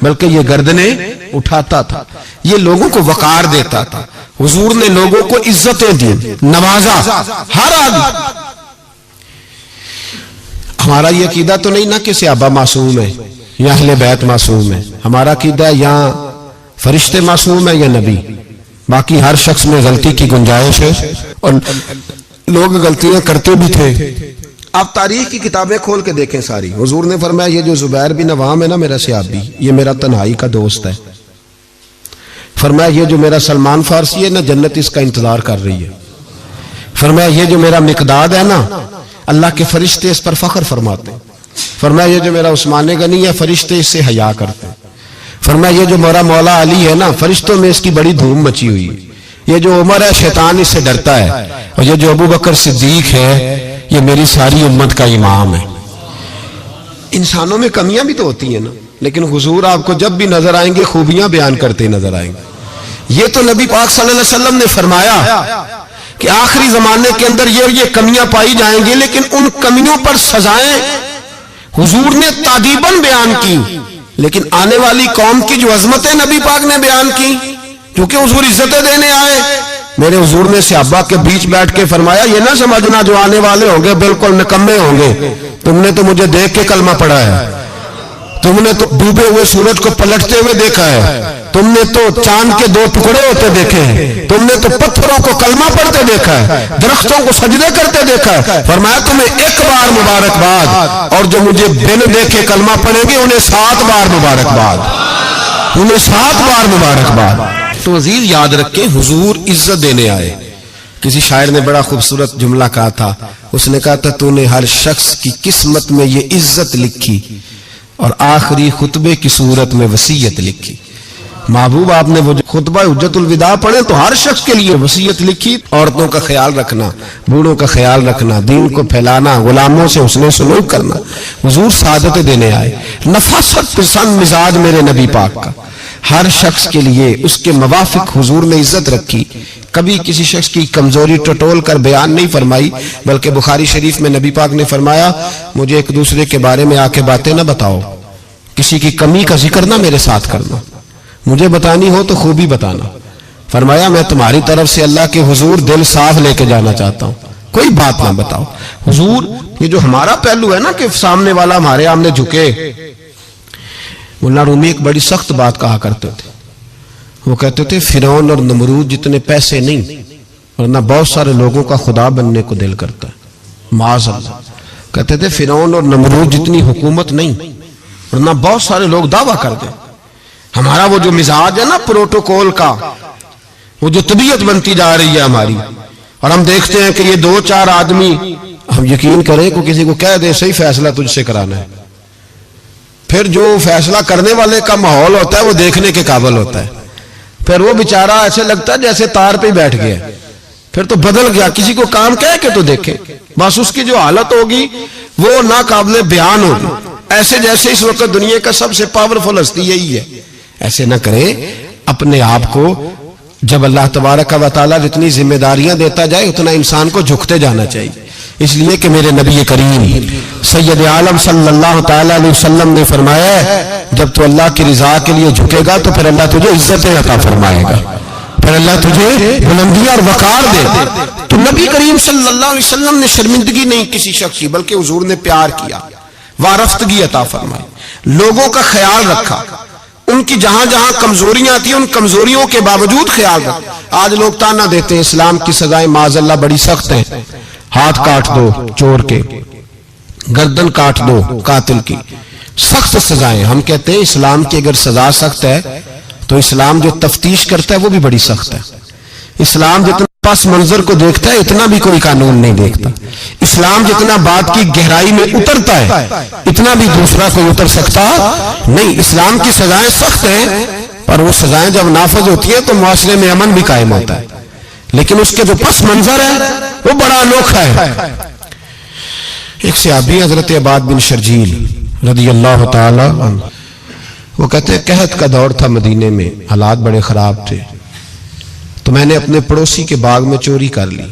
بلکہ یہ گردنیں اٹھاتا تھا. یہ لوگوں کو وقار دیتا تھا. حضور نے لوگوں کو عزتیں دی نوازا ہر آدمی. ہمارا یہ عقیدہ تو نہیں نا کہ صحابہ معصوم ہے یا اہل بیت معصوم ہے. ہمارا عقیدہ یا فرشتے معصوم ہے یا نبی. باقی ہر شخص میں غلطی کی گنجائش ہے اور لوگ غلطیاں کرتے بھی تھے. آپ تاریخ کی کتابیں کھول کے دیکھیں ساری. حضور نے فرمایا یہ جو زبیر بن عوام ہے نا میرا صحابی یہ میرا تنہائی کا دوست ہے. فرمایا یہ جو میرا سلمان فارسی ہے نا جنت اس کا انتظار کر رہی ہے. فرمایا یہ جو میرا مقداد ہے نا اللہ کے فرشتے اس پر فخر فرماتے ہیں. فرمایا یہ جو میرا عثمان غنی ہے فرشتے اس سے حیا کرتے ہیں. فرمایا یہ جو میرا مولا علی ہے نا فرشتوں میں اس کی بڑی دھوم مچی ہوئی ہے. یہ جو عمر ہے شیطان اس سے ڈرتا ہے اور یہ جو ابو بکر صدیق ہے یہ میری ساری امت کا امام ہے. انسانوں میں کمیاں بھی تو ہوتی ہیں نا لیکن حضور آپ کو جب بھی نظر آئیں گے خوبیاں بیان کرتے نظر آئیں گے. یہ تو نبی پاک صلی اللہ علیہ وسلم نے فرمایا کہ آخری زمانے کے اندر یہ کمیاں پائی جائیں گی لیکن ان کمیوں پر سزائیں حضور نے تادیباً بیان کی. لیکن آنے والی قوم کی جو عظمتیں نبی پاک نے بیان کی کیونکہ حضور عزتیں دینے آئے. میرے حضور نے صحابہ کے بیچ بیٹھ کے فرمایا یہ نہ سمجھنا جو آنے والے ہوں گے بالکل نکمے ہوں گے. تم نے تو مجھے دیکھ کے کلمہ پڑھا ہے. تم نے تو ڈوبے ہوئے سورج کو پلٹتے ہوئے دیکھا ہے. تم نے تو چاند کے 2 ٹکڑے ہوتے دیکھے ہیں. تم نے تو پتھروں کو کلمہ پڑھتے دیکھا ہے درختوں کو سجدے کرتے دیکھا ہے. فرمایا تمہیں ایک بار مبارکباد اور جو مجھے بن دیکھے کلمہ پڑھیں گے انہیں 7 بار مبارکباد. انہیں 7 بار مبارکباد. تو عزیز یاد رکھیں حضور عزت دینے آئے. کسی شاعر نے بڑا خوبصورت جملہ کہا تھا. اس نے کہا تھا تو نے ہر شخص کی قسمت میں یہ عزت لکھی اور آخری خطبے کی صورت میں وصیت لکھی. محبوب آپ نے وہ خطبہ حجت الوداع پڑھے تو ہر شخص کے لیے وصیت لکھی. عورتوں کا خیال رکھنا بوڑھوں کا خیال رکھنا دین کو پھیلانا غلاموں سے حسن سلوک کرنا. حضور سعادت دینے آئے. نفاست پسند مزاج میرے نبی پاک کا ہر شخص کے لیے اس کے موافق حضور نے عزت رکھی. کبھی کسی شخص کی کمزوری ٹٹول کر بیان نہیں فرمائی بلکہ بخاری شریف میں نبی پاک نے فرمایا مجھے ایک دوسرے کے بارے میں آ کے باتیں نہ بتاؤ. کسی کی کمی کا ذکر نہ میرے ساتھ کرنا. مجھے بتانی ہو تو خوبی بتانا. فرمایا میں تمہاری طرف سے اللہ کے حضور دل صاف لے کے جانا چاہتا ہوں. کوئی بات نہ بتاؤ. حضور یہ جو ہمارا پہلو ہے نا کہ سامنے والا ہمارے آمنے جھکے. مولانا رومی ایک بڑی سخت بات کہا کرتے تھے. وہ کہتے تھے فرعون اور نمرود جتنے پیسے نہیں ورنہ بہت سارے لوگوں کا خدا بننے کو دل کرتا ہے. معاذ اللہ. کہتے تھے فرعون اور نمرود جتنی حکومت نہیں ورنہ بہت سارے لوگ دعویٰ کرتے. ہمارا وہ جو مزاج ہے نا پروٹوکول کا وہ جو طبیعت بنتی جا رہی ہے ہماری اور ہم دیکھتے ہیں کہ یہ 2-4 آدمی ہم یقین کریں کہ کسی کو کہہ دے صحیح فیصلہ تجھ سے کرانا ہے پھر جو فیصلہ کرنے والے کا ماحول ہوتا ہے وہ دیکھنے کے قابل ہوتا ہے. پھر وہ بیچارہ ایسے لگتا ہے جیسے تار پہ بیٹھ گیا. پھر تو بدل گیا. کسی کو کام کہہ کے تو دیکھے بس اس کی جو حالت ہوگی وہ ناقابل بیان ہوگی. ایسے جیسے اس وقت دنیا کا سب سے پاورفل ہستی یہی ہے. ایسے نہ کریں. اپنے آپ کو جب اللہ تبارک و تعالیٰ جتنی ذمہ داریاں دیتا جائے اتنا انسان کو جھکتے جانا چاہیے. اس لیے کہ میرے نبی کریم سید عالم صلی اللہ تعالیٰ علیہ وسلم نے فرمایا جب تو اللہ کی رضا کے لیے جھکے گا تو پھر اللہ تجھے عزت عطا فرمائے گا. پھر اللہ تجھے بلندی اور وقار دے. تو نبی کریم صلی اللہ علیہ وسلم نے شرمندگی نہیں کسی شخص کی بلکہ حضور نے پیار کیا وارفتگی عطا فرمائی. لوگوں کا خیال رکھا. ان کی جہاں جہاں کمزوریاں تھیں ان کمزوریوں کے باوجود خیال رکھا. آج لوگ تانا دیتے ہیں اسلام کی سزائیں معاذ اللہ بڑی سخت ہیں. ہاتھ کاٹ دو چور کے، گردن کاٹ دو قاتل کی، سخت سزائیں. ہم کہتے ہیں اسلام کی اگر سزا سخت ہے تو اسلام جو تفتیش کرتا ہے وہ بھی بڑی سخت ہے. اسلام جتنا پس منظر کو دیکھتا ہے اتنا بھی کوئی قانون نہیں دیکھتا. اسلام جتنا بات کی گہرائی میں اترتا ہے اتنا بھی دوسرا کوئی اتر سکتا نہیں. اسلام کی سزائیں سخت ہیں، پر وہ سزائیں جب نافذ ہوتی ہیں تو معاشرے میں امن بھی قائم ہوتا ہے. لیکن اس کے جو پس منظر ہے وہ بڑا انوکھا ہے. ایک صحابی حضرت عباد بن شرجیل رضی اللہ تعالی عنہ، وہ کہتے ہیں قحط کا دور تھا مدینے میں، حالات بڑے خراب تھے، تو میں نے اپنے پڑوسی کے باغ میں چوری کر لی.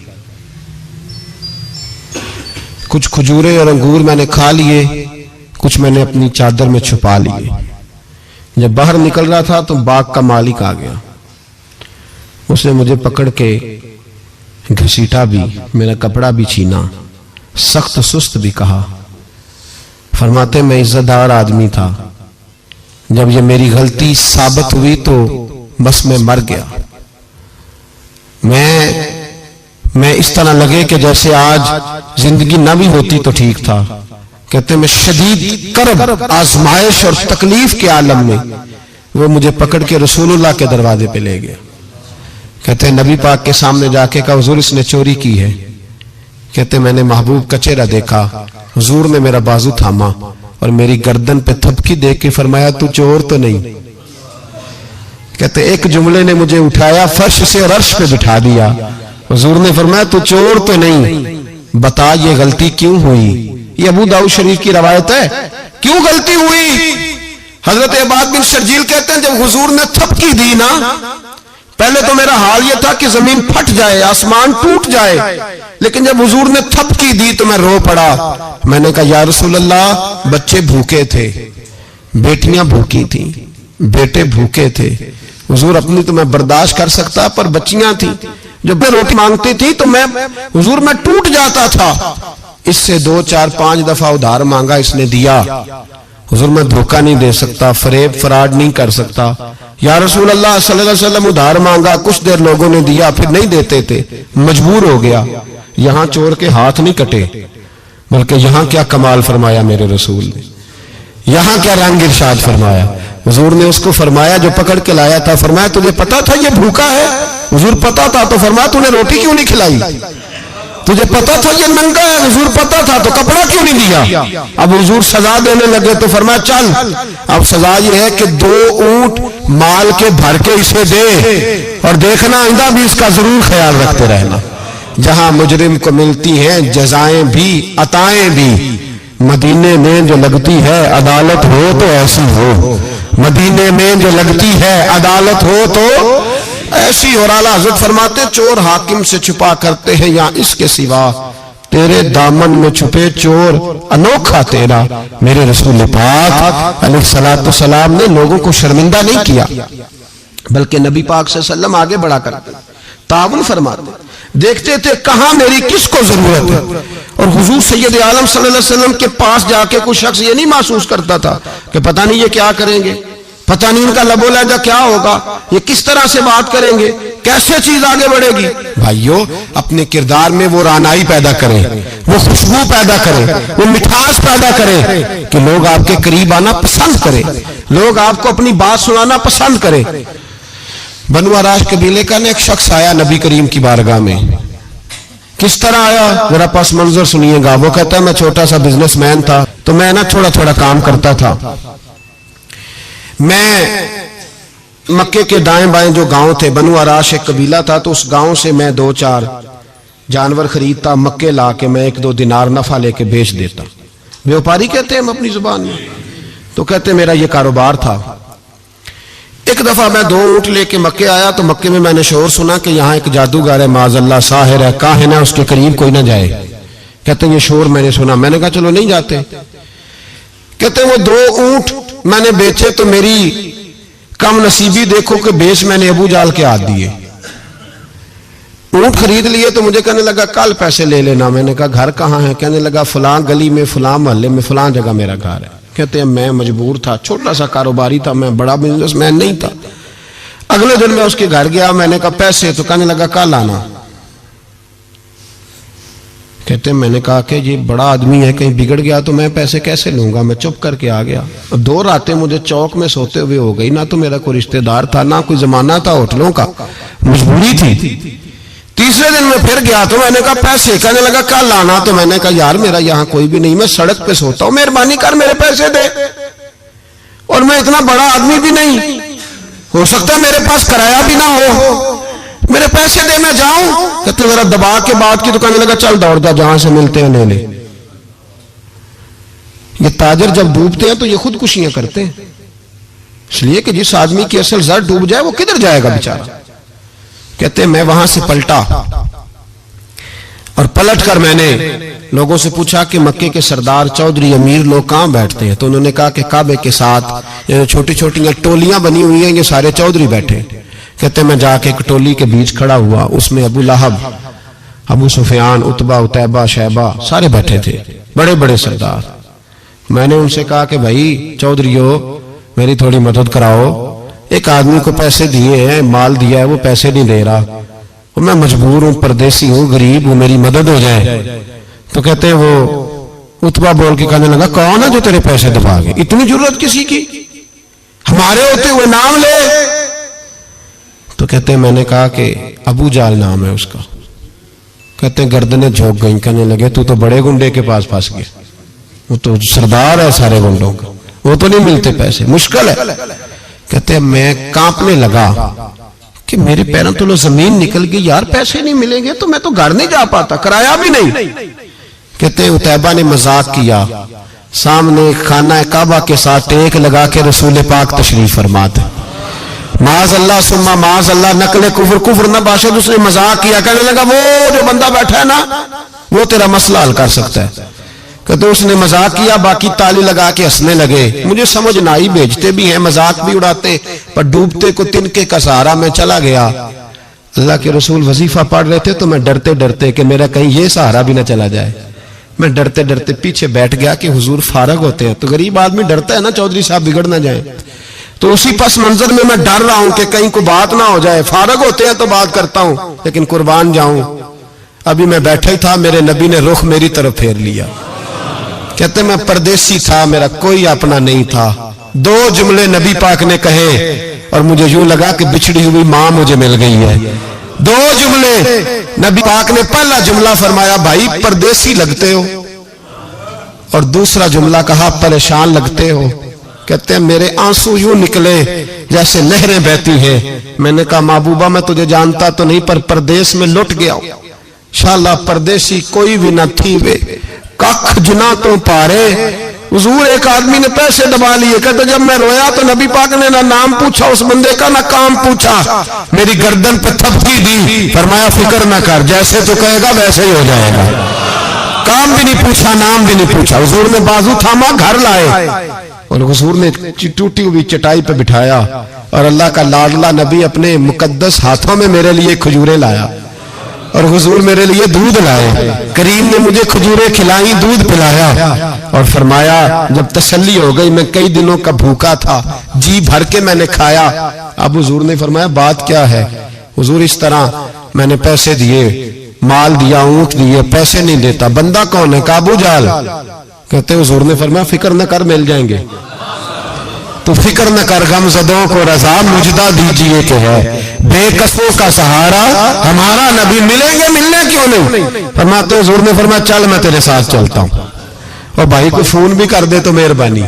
کچھ کھجورے اور انگور میں نے کھا لیے، کچھ میں نے اپنی چادر میں چھپا لیے. جب باہر نکل رہا تھا تو باغ کا مالک آ گیا. اس نے مجھے پکڑ کے گھسیٹا بھی، میرا کپڑا بھی چھینا، سخت سست بھی کہا. فرماتے میں عزت دار آدمی تھا، جب یہ میری غلطی ثابت ہوئی تو بس میں مر گیا. میں اس طرح لگے کہ جیسے آج زندگی نہ بھی ہوتی تو ٹھیک تھا. کہتے میں شدید کرب، آزمائش اور تکلیف کے عالم میں وہ مجھے پکڑ کے رسول اللہ کے دروازے پہ لے گیا. کہتے ہیں نبی پاک کے سامنے جا کے کہا حضور اس نے چوری کی ہے. کہتے میں نے محبوب کا چہرہ دیکھا، حضور نے میرا بازو تھاما اور میری گردن پہ تھپکی دے کے فرمایا تو چور تو نہیں. کہتے ایک جملے نے مجھے اٹھایا فرش سے اور عرش پہ بٹھا دیا. حضور نے فرمایا تو چور تو نہیں، بتا یہ غلطی کیوں ہوئی. یہ ابو داؤد شریف کی روایت ہے. کیوں غلطی ہوئی؟ حضرت عباد بن شرجیل کہتے ہیں جب حضور نے تھپکی دی نا، پہلے تو میرا حال یہ تھا کہ زمین پھٹ جائے، آسمان ٹوٹ جائے، لیکن جب حضور نے تھپکی دی تو میں رو پڑا. میں نے کہا یا رسول اللہ بچے بھوکے تھے، بیٹیاں بھوکی تھیں، بیٹے بھوکے تھے. حضور اپنی تو میں برداشت کر سکتا پر بچیاں تھیں جو بے روٹی مانگتی تھی تو میں حضور میں ٹوٹ جاتا تھا. اس سے 2 4 5 دفعہ ادھار مانگا، اس نے دیا. حضور میں دھوکہ نہیں دے سکتا، فریب فراڈ نہیں کر سکتا. یا رسول اللہ صلی اللہ علیہ وسلم ادھار مانگا، کچھ دیر لوگوں نے دیا، پھر نہیں دیتے تھے، مجبور ہو گیا. یہاں چور کے ہاتھ نہیں کٹے، بلکہ یہاں کیا کمال فرمایا میرے رسول نے، یہاں کیا رنگ ارشاد فرمایا. حضور نے اس کو فرمایا جو پکڑ کے لایا تھا، فرمایا تجھے پتا تھا یہ بھوکا ہے؟ حضور پتا تھا. تو فرمایا تو نے روٹی کیوں نہیں کھلائی؟ تجھے پتا تھا یہ ننگا ہے؟ حضور پتا تھا. تو کپڑا کیوں نہیں دیا؟ اب حضور سزا دینے لگے تو فرمایا چل اب سزا یہ ہے کہ 2 اونٹ مال کے بھر کے اسے دے، اور دیکھنا آئندہ بھی اس کا ضرور خیال رکھتے رہنا. جہاں مجرم کو ملتی ہیں جزائیں بھی عطائیں بھی، مدینے میں جو لگتی ہے عدالت ہو تو ایسی ہو، مدینے میں جو لگتی ہے عدالت ہو تو ایسی. اور اعلیٰ حضرت فرماتے چور حاکم سے چھپا کرتے ہیں یا اس کے سوا، تیرے دامن میں چھپے چور انوکھا تیرا. میرے رسول پاک علیہ الصلوۃ والسلام نے لوگوں کو شرمندہ نہیں کیا، بلکہ نبی پاک صلی اللہ علیہ وسلم آگے بڑھا کرتے تعاون فرماتے، دیکھتے تھے کہاں میری کس کو ضرورت ہے. اور حضور سید عالم صلی اللہ علیہ وسلم کے پاس جا کے کوئی شخص یہ نہیں محسوس کرتا تھا کہ پتہ نہیں یہ کیا کریں گے، پتہ نہیں ان کا لب و لہجہ کیا ہوگا، یہ کس طرح سے بات کریں گے، کیسے چیز آگے بڑھے گی. بھائیو اپنے کردار میں وہ رانائی پیدا کریں، وہ خوشبو پیدا کریں، وہ مٹھاس پیدا کریں کہ لوگ آپ کے قریب آنا پسند کریں، لوگ آپ کو اپنی بات سنانا پسند کریں. بنو عراش قبیلے کا ایک شخص آیا نبی کریم کی بارگاہ میں. کس طرح آیا ذرا پس منظر سنیے گا. وہ کہتا ہے میں چھوٹا سا بزنس مین تھا تو میں نا تھوڑا تھوڑا کام کرتا تھا. میں مکے کے دائیں بائیں جو گاؤں تھے، بنو عراش ایک قبیلہ تھا، تو اس گاؤں سے میں 2 4 جانور خریدتا، مکے لا کے میں 1 2 دینار نفع لے کے بیچ دیتا. بیوپاری کہتے ہیں ہم اپنی زبان میں. تو کہتے میرا یہ کاروبار تھا. ایک دفعہ میں 2 اونٹ لے کے مکے آیا تو مکے میں میں نے شور سنا کہ یہاں ایک جادوگر ہے، معاذ اللہ ساحر ہے، کاہن ہے، اس کے قریب کوئی نہ جائے. کہتے ہیں یہ شور میں نے سنا. میں نے کہا چلو نہیں جاتے. کہتے ہیں وہ 2 اونٹ میں نے بیچے تو میری کم نصیبی دیکھو کہ بیچ میں نے ابو جال کے ہاتھ دیے. اونٹ خرید لیے تو مجھے کہنے لگا کل پیسے لے لینا. میں نے کہا گھر کہاں ہے؟ کہنے لگا فلاں گلی میں، فلاں محلے میں، فلاں جگہ میرا گھر ہے. کہتے ہیں میں مجبور تھا، چھوٹا سا کاروباری تھا، میں بڑا بزنس مین نہیں تھا. اگلے دن میں اس کے گھر گیا. میں نے کہا پیسے؟ تو کہنے لگا کل آنا. کہتے ہیں میں نے کہا کہ یہ بڑا آدمی ہے, کہیں بگڑ گیا تو میں پیسے کیسے لوں گا. میں چپ کر کے آ گیا. 2 راتیں مجھے چوک میں سوتے ہوئے ہو گئی. نہ تو میرا کوئی رشتہ دار تھا, نہ کوئی زمانہ تھا ہوٹلوں کا, مجبوری تھی. تیسرے دن میں پھر گیا تو میں نے کہا پیسے. کہنے لگا کل آنا. تو میں نے کہا یار میرا یہاں کوئی بھی نہیں, میں سڑک پہ سوتا ہوں, مہربانی کر میرے پیسے دے. اور میں اتنا بڑا آدمی بھی نہیں, ہو سکتا ہے میرے پاس کرایہ بھی نہ ہو, میرے پیسے دے میں جاؤں. کہتے ذرا دبا کے بات کی تو کہنے لگا چل دوڑ جا, جہاں سے ملتے ہیں لے لے. یہ تاجر جب ڈوبتے ہیں تو یہ خودکشیاں کرتے ہیں, اس لیے کہ جس آدمی کی اصل زر ڈوب جائے وہ کدھر جائے گا بیچارہ. کہتے ہیں میں وہاں سے پلٹا اور پلٹ کر میں نے لوگوں سے پوچھا کہ مکے کے سردار چودھری امیر لوگ کہاں بیٹھتے ہیں. تو انہوں نے کہا کہ کعبے کے ساتھ چھوٹی چھوٹی ٹولیاں بنی ہوئی ہیں, یہ سارے چودھری بیٹھے. کہتے میں جا کے ایک ٹولی کے بیچ کھڑا ہوا, اس میں ابو لہب, ابو سفیان, عتبہ, عتیبہ, شیبہ سارے بیٹھے تھے, بڑے بڑے سردار. میں نے ان سے کہا کہ بھائی چودھریو میری تھوڑی مدد کراؤ, ایک آدمی کو پیسے دیے ہیں, مال دیا ہے, وہ پیسے نہیں دے رہا, میں مجبور ہوں, پردیسی ہوں, غریب ہوں, میری مدد ہو جائے. تو کہتے ہیں وہ عتبہ بول کے کہنے لگا کون ہے جو تیرے پیسے دبا گئے, اتنی ضرورت کسی کی, ہمارے ہوتے ہوئے نام لے. تو کہتے ہیں میں نے کہا کہ ابو جال نام ہے اس کا. کہتے ہیں گردنیں جھوک گئیں, کہنے لگے تو بڑے گنڈے کے پاس پھنس گئے, وہ تو سردار ہے سارے گنڈوں کا, وہ تو نہیں ملتے پیسے, مشکل ہے. کہتے ہیں میں کانپنے لگا کہ میرے پیروں تو زمین نکل گئی, یار پیسے نہیں ملیں گے تو میں تو گھر نہیں جا پاتا, کرایہ بھی نہیں. کہتے ہیں عتیبہ نے مذاق کیا, سامنے خانہ کعبہ کے ساتھ ٹیک لگا کے رسول پاک تشریف فرماتے, معاذ اللہ ثم معاذ اللہ, نقل کفر نہ باشد. اس نے مذاق کیا, کہنے لگا وہ جو بندہ بیٹھا ہے نا وہ تیرا مسئلہ حل کر سکتا ہے. کہتے اس نے مذاق کیا, باقی تالی لگا کے ہنسنے لگے. مجھے سمجھ نہ آئی, بھیجتے بھی ہیں, مذاق بھی اڑاتے, پر ڈوبتے کو تنکے کا سہارا. میں چلا گیا, اللہ کے رسول وظیفہ پڑھ رہے تھے تو میں ڈرتے ڈرتے کہ میرا کہیں یہ سہارا بھی نہ چلا جائے, میں ڈرتے ڈرتے پیچھے بیٹھ گیا کہ حضور فارغ ہوتے ہیں. تو غریب آدمی ڈرتا ہے نا چودھری صاحب بگڑ نہ جائیں, تو اسی پس منظر میں ڈر رہا ہوں کہ کہیں کوئی بات نہ ہو جائے. فارغ ہوتے ہیں تو بات کرتا ہوں, لیکن قربان جاؤں ابھی میں بیٹھا ہی تھا, میرے نبی نے رخ میری طرف پھیر لیا. کہتے میں پردیسی تھا, میرا کوئی اپنا نہیں تھا. 2 جملے نبی پاک نے کہے اور مجھے یوں لگا کہ بچھڑی ہوئی ماں مجھے مل گئی ہے. 2 جملے نبی پاک نے, پہلا جملہ فرمایا بھائی پردیسی لگتے ہو, اور دوسرا جملہ کہا پریشان لگتے ہو. کہتے ہیں میرے آنسو یوں نکلے جیسے نہریں بہتی ہیں. میں نے کہا محبوبہ میں تجھے جانتا تو نہیں, پر پردیس میں لٹ گیا ہوں. انشاءاللہ پردیسی کوئی بھی نہ تھی وے, کخ جنا تو پارے. حضور ایک آدمی نے پیسے دبا لیے. کہتے جب میں رویا تو نبی پاک نے نہ نام پوچھا اس بندے کا, نہ کام پوچھا, میری گردن پہ تھپکی دی, فرمایا فکر نہ کر, جیسے تو کہے گا ویسے ہی ہو جائے گا. کام بھی نہیں پوچھا, نام بھی نہیں پوچھا. حضور نے بازو تھاما, گھر لائے, اور حضور نے ٹوٹی ہوئی چٹائی پہ بٹھایا, اور اللہ کا لاڈلا نبی اپنے مقدس ہاتھوں میں میرے لیے کھجوریں لایا, اور حضور میرے لیے دودھ لائے. کریم نے مجھے کھجوریں کھلائیں, دودھ پلایا, اور فرمایا جب تسلی ہو گئی, میں کئی دنوں کا بھوکا تھا, جی بھر کے میں نے کھایا. اب حضور نے فرمایا بات کیا ہے؟ حضور اس طرح میں نے پیسے دیے, مال دیا, اونٹ دیے, پیسے نہیں دیتا. بندہ کون ہے؟ ابو جہل. کہتے حضور نے فرمایا فکر نہ کر, مل جائیں گے. تو فکر نہ کر, غم زدوں کو رضا مجدہ دیجئے کہ ہے, بے کسوں کا سہارا ہمارا نبی. ملیں گے, ملنے کیوں نہیں؟ فرماتے حضور نے فرمایا چل میں تیرے ساتھ چلتا ہوں. اور بھائی کو فون بھی کر دے تو مہربانی,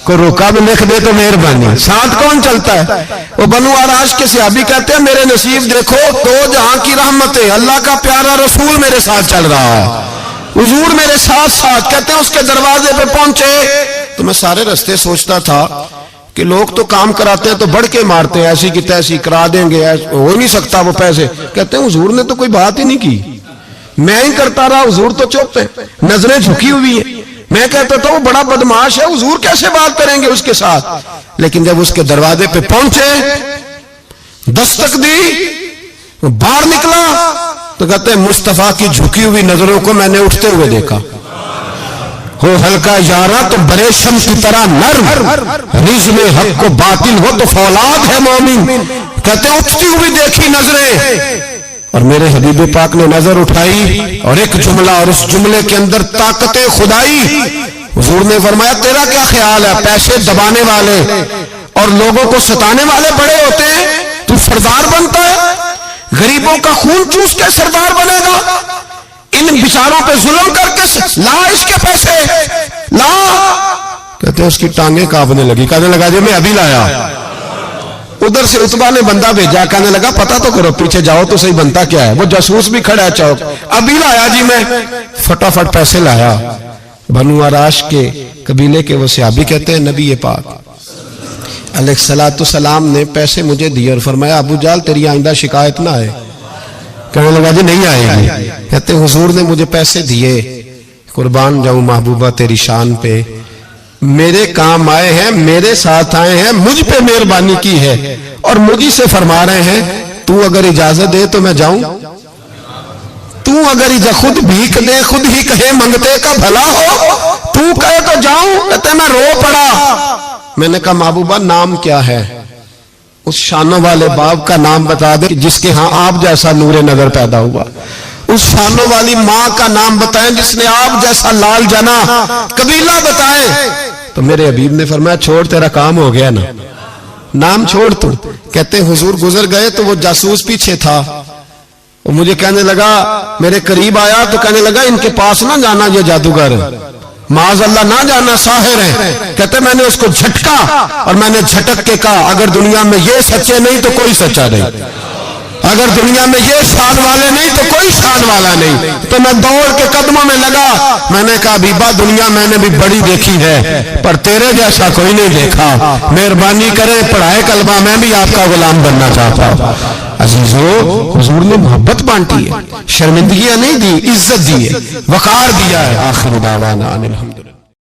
کو روکا بھی لکھ دے تو مہربانی. ساتھ کون چلتا ہے؟ وہ بنو آراش کے صحابی کہتے ہیں میرے نصیب دیکھو, 2 جہاں کی رحمتیں, اللہ کا پیارا رسول میرے ساتھ چل رہا ہے, حضور میرے ساتھ ساتھ. کہتے ہیں اس کے دروازے پہ پہنچے تو میں سارے رستے سوچتا تھا کہ لوگ تو کام کراتے ہیں تو بڑھ کے مارتے ہیں, ایسی کی تیسی کرا دیں گے, ہو نہیں سکتا وہ پیسے. کہتے ہیں حضور نے تو کوئی بات ہی نہیں کی, میں ہی کرتا رہا, حضور تو چپ ہے, نظریں جھکی ہوئی ہیں. میں کہتا تھا وہ بڑا بدماش ہے, حضور کیسے بات کریں گے اس کے ساتھ. لیکن جب اس کے دروازے پہ پہنچے, دستک دی, باہر نکلا, تو کہتے ہیں مصطفیٰ کی جھکی ہوئی نظروں کو میں نے اٹھتے ہوئے دیکھا. ہو ہلکا یارا تو بریشم کی طرح نرم, رزم حق کو باطل ہو تو فولاد ہے مومن. کہتے ہیں اٹھتی ہوئی دیکھی نظریں, اور میرے حبیب پاک نے نظر اٹھائی اور ایک جملہ، اور اس جملے کے اندر طاقت خدائی. حضور نے فرمایا تیرا کیا خیال ہے؟ پیسے دبانے والے اور لوگوں کو ستانے والے بڑے ہوتے ہیں، تو سردار بنتا ہے؟ غریبوں کا خون چوس کے سردار بنے گا؟ ان بیچاروں پہ ظلم کر کے لا اس کے پیسے لا. کہتے ہیں اس کی ٹانگیں کانپنے لگی، کہنے لگا جی میں ابھی لایا. ادھر سے عتبہ نے بندہ بھیجا، کہنے لگا پتہ تو کرو، پیچھے جاؤ تو صحیح بنتا کیا ہے. وہ جاسوس بھی کھڑا ہے چوک، ابھی لایا جی میں. فٹافٹ پیسے لایا. بنو عراش کے قبیلے کے وہ صحابی کہتے ہیں نبی پاک علیہ الصلوۃ والسلام نے پیسے مجھے دیے اور فرمایا ابو جال تیری آئندہ شکایت نہ آئے. کہنے لگا جی نہیں آئے گی. کہتے ہیں حضور نے مجھے پیسے دیے، قربان جاؤں محبوبہ تیری شان پہ، میرے کام آئے ہیں، میرے ساتھ آئے ہیں، مجھ پہ مہربانی کی ہے، اور مجھے سے فرما رہے ہیں تو اگر اجازت دے تو میں جاؤں. تو اگر خود بھیک دے، خود ہی کہے منگتے کا بھلا ہو، تو کہے تو جاؤں. کہتے ہیں میں رو پڑا. میں نے کہا محبوبہ نام کیا ہے؟ اس شانوں والے باپ کا نام بتا دے جس کے ہاں آپ جیسا نور نظر پیدا ہوا. اس شانوں والی ماں کا نام بتائیں جس نے آپ جیسا لال جنا. قبیلہ بتائیں. تو میرے حبیب نے فرمایا چھوڑ تیرا کام ہو گیا نا، نام چھوڑ تو. کہتے حضور گزر گئے تو وہ جاسوس پیچھے تھا، وہ مجھے کہنے لگا، میرے قریب آیا تو کہنے لگا ان کے پاس نہ جانا، یہ جادوگر معاذ اللہ نہ جانا، ساحر ہیں. کہتے میں نے اس کو جھٹکا اور میں نے جھٹک کے کہا اگر دنیا میں یہ سچے نہیں تو کوئی سچا نہیں، اگر دنیا میں یہ شان والے نہیں تو کوئی شان والا نہیں. تو میں دوڑ کے قدموں میں لگا. میں نے کہا حبیبہ دنیا میں نے بھی بڑی دیکھی ہے پر تیرے جیسا کوئی نہیں دیکھا، مہربانی کرے پڑھائے کلمہ، میں بھی آپ کا غلام بننا چاہتا ہوں. عزیزو حضور نے محبت بانٹی ہے، شرمندگیاں نہیں دی، عزت دی ہے، وقار دیا ہے. آخر دعوانا الحمد